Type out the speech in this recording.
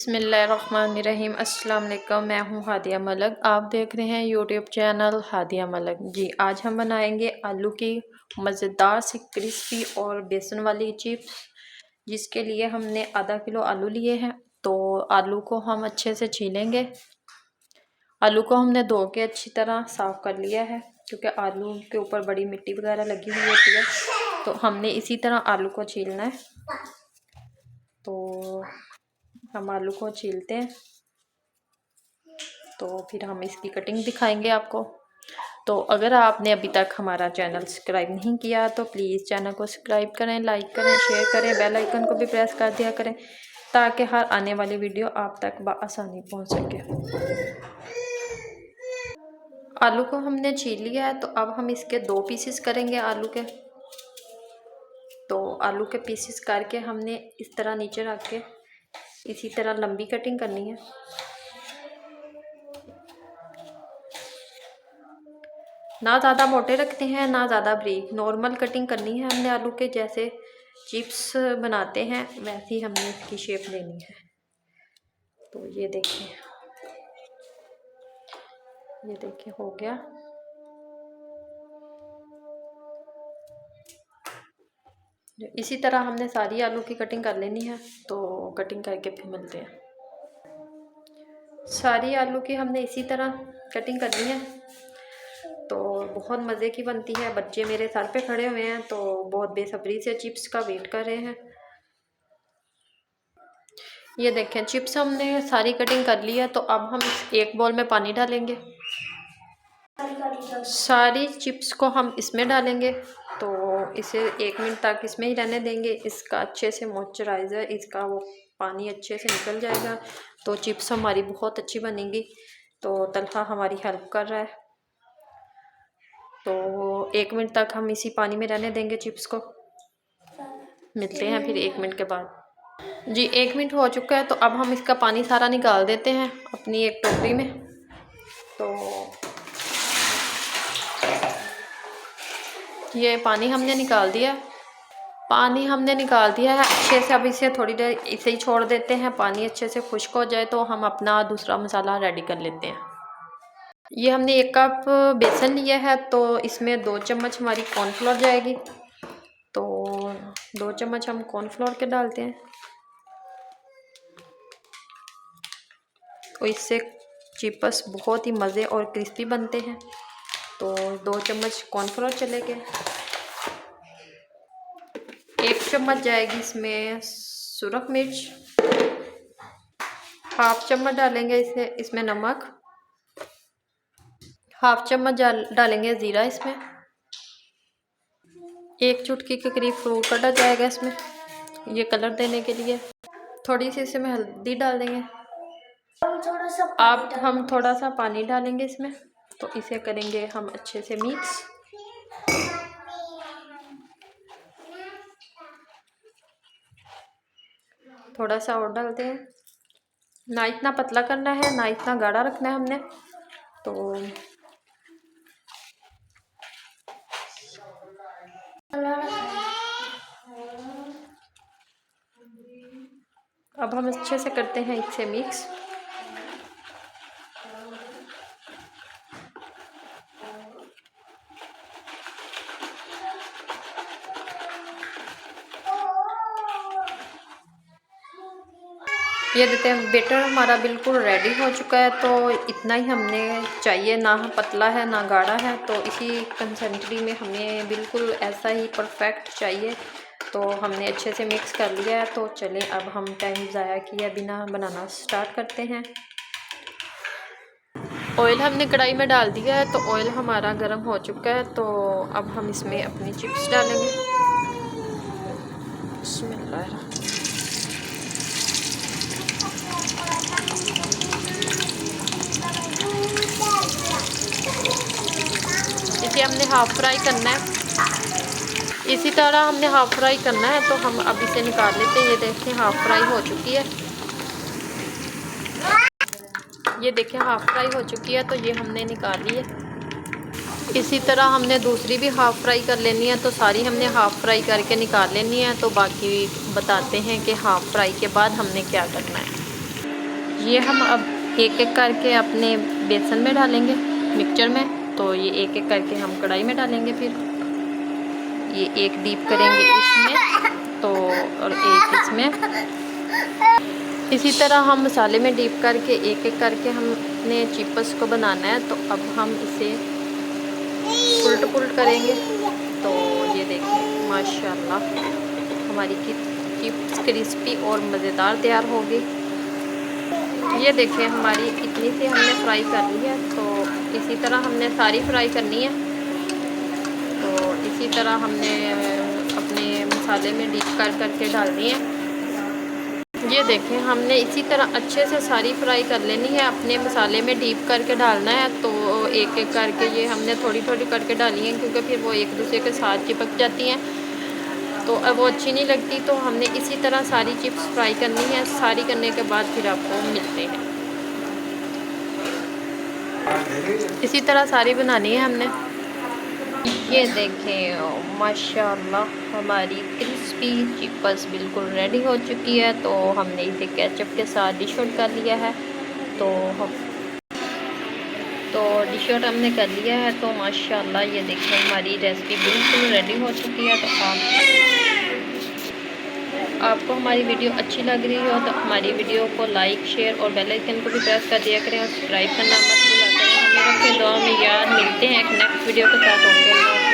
बिस्मिल्लाहिर्रहमानिर्रहीम। अस्सलाम वालेकुम। मैं हूँ हादिया मलक, आप देख रहे हैं यूट्यूब चैनल हादिया मलक। जी, आज हम बनाएंगे आलू की मज़ेदार सी क्रिस्पी और बेसन वाली चिप्स, जिसके लिए हमने आधा किलो आलू लिए हैं। तो आलू को हम अच्छे से छीलेंगे। आलू को हमने धो के अच्छी तरह साफ़ कर लिया है, क्योंकि आलू के ऊपर बड़ी मिट्टी वगैरह लगी हुई होती है। तो हमने इसी तरह आलू को छीलना है। तो हम आलू को छीलते हैं, तो फिर हम इसकी कटिंग दिखाएंगे आपको। तो अगर आपने अभी तक हमारा चैनल सब्सक्राइब नहीं किया तो प्लीज़ चैनल को सब्सक्राइब करें, लाइक करें, शेयर करें, बेल आइकन को भी प्रेस कर दिया करें, ताकि हर आने वाली वीडियो आप तक बआसानी पहुंच सके। आलू को हमने छील लिया है, तो अब हम इसके 2 पीसेस करेंगे आलू के। तो आलू के पीसेस करके हमने इस तरह नीचे रख के इसी तरह लंबी कटिंग करनी है। ना ज़्यादा मोटे रखते हैं ना ज़्यादा बारीक, नॉर्मल कटिंग करनी है हमने आलू के। जैसे चिप्स बनाते हैं वैसे ही हमने इसकी शेप लेनी है। तो ये देखिए हो गया। इसी तरह हमने सारी आलू की कटिंग कर लेनी है। तो कटिंग करके फिर मिलते हैं। सारी आलू की हमने इसी तरह कटिंग करनी है। तो बहुत मज़े की बनती है। बच्चे मेरे सर पे खड़े हुए हैं, तो बहुत बेसब्री से चिप्स का वेट कर रहे हैं। ये देखें, चिप्स हमने सारी कटिंग कर ली है। तो अब हम एक बॉल में पानी डालेंगे। सारी चिप्स को हम इसमें डालेंगे। तो इसे 1 मिनट तक इसमें ही रहने देंगे। इसका अच्छे से मॉइस्चराइज़र, इसका वो पानी अच्छे से निकल जाएगा, तो चिप्स हमारी बहुत अच्छी बनेगी। तो तलहा हमारी हेल्प कर रहा है। तो 1 मिनट तक हम इसी पानी में रहने देंगे चिप्स को। मिलते हैं फिर 1 मिनट के बाद। जी, 1 मिनट हो चुका है। तो अब हम इसका पानी सारा निकाल देते हैं अपनी एक टोकरी में। तो ये पानी हमने निकाल दिया है अच्छे से। अब इसे थोड़ी देर इसे ही छोड़ देते हैं, पानी अच्छे से खुश्क हो जाए तो हम अपना दूसरा मसाला रेडी कर लेते हैं। ये हमने 1 कप बेसन लिया है, तो इसमें 2 चम्मच हमारी कॉर्नफ्लोर जाएगी। तो 2 चम्मच हम कॉर्नफ्लोर के डालते हैं, तो इससे चिप्स बहुत ही मज़े और क्रिस्पी बनते हैं। तो 2 चम्मच कॉर्नफ्लोर चले गए। 1 चम्मच जाएगी इसमें सुरख मिर्च, 1/2 चम्मच डालेंगे इसमें नमक, 1/2 चम्मच डालेंगे ज़ीरा इसमें, 1 चुटकी के करीब फ्रूट कटा जाएगा इसमें, ये कलर देने के लिए। थोड़ी सी इसमें हल्दी डाल देंगे। अब हम थोड़ा सा पानी डालेंगे इसमें। तो इसे करेंगे हम अच्छे से मिक्स। थोड़ा सा और डालते हैं। ना इतना पतला करना है ना इतना गाढ़ा रखना है हमने। तो अब हम अच्छे से करते हैं इसे मिक्स। ये देते हैं, बेटर हमारा बिल्कुल रेडी हो चुका है। तो इतना ही हमने चाहिए, ना पतला है ना गाढ़ा है। तो इसी कंसिस्टेंसी में हमें बिल्कुल ऐसा ही परफेक्ट चाहिए। तो हमने अच्छे से मिक्स कर लिया है। तो चलें अब हम टाइम ज़ाया किए बिना बनाना स्टार्ट करते हैं। ऑयल हमने कढ़ाई में डाल दिया है। तो ऑयल हमारा गर्म हो चुका है। तो अब हम इसमें अपनी चिप्स डालेंगे। बिस्मिल्लाह। इसे हमने हाफ फ्राई करना है। इसी तरह हमने हाफ फ्राई करना है। तो हम अब इसे निकाल लेते हैं। ये देखें हाफ फ्राई हो चुकी है। ये देखें हाफ फ्राई हो चुकी है। तो ये हमने निकाल ली है। इसी तरह हमने दूसरी भी हाफ फ्राई कर लेनी है। तो सारी हमने हाफ फ्राई करके निकाल लेनी है। तो बाकी बताते हैं कि हाफ फ्राई के बाद हमने क्या करना है। ये हम अब एक एक करके अपने बेसन में डालेंगे, मिक्सचर में। तो ये एक एक करके हम कढ़ाई में डालेंगे, फिर ये एक डीप करेंगे इसमें तो, और एक इसमें। इसी तरह हम मसाले में डीप करके एक एक करके हमने चिप्स को बनाना है। तो अब हम इसे उल्ट पुल्ट करेंगे। तो ये देखिए माशाल्लाह हमारी चिप्स क्रिस्पी और मज़ेदार तैयार होगी। ये देखिए हमारी इतनी सी हमने फ्राई कर ली है। तो इसी तरह हमने सारी फ्राई करनी है। तो इसी तरह हमने अपने मसाले में डीप कर करके डालनी है। ये देखें हमने इसी तरह अच्छे से सारी फ्राई कर लेनी है, अपने मसाले में डीप करके डालना है। तो एक एक करके ये हमने थोड़ी थोड़ी करके डाली है, क्योंकि फिर वो एक दूसरे के साथ चिपक जाती हैं तो अब वो अच्छी नहीं लगती। तो हमने इसी तरह सारी चिप्स फ्राई करनी है। सारी करने के बाद फिर आपको मिलते हैं। इसी तरह सारी बनानी है हमने। ये देखें माशाल्लाह हमारी क्रिस्पी चिप्स बिल्कुल रेडी हो चुकी है। तो हमने इसे केचप के साथ डिश आउट कर लिया है। तो डिश आउट हमने कर लिया है। तो माशाल्लाह ये देखें हमारी रेसिपी बिल्कुल रेडी हो चुकी है। तो आपको हमारी वीडियो अच्छी लग रही हो तो हमारी वीडियो को लाइक, शेयर और बेल आइकन को भी प्रेस कर दिया करें और सब्सक्राइब करना मत भूला करें। हमें रखें दुआ में याद। मिलते हैं एक नेक्स्ट वीडियो के साथ। ओके।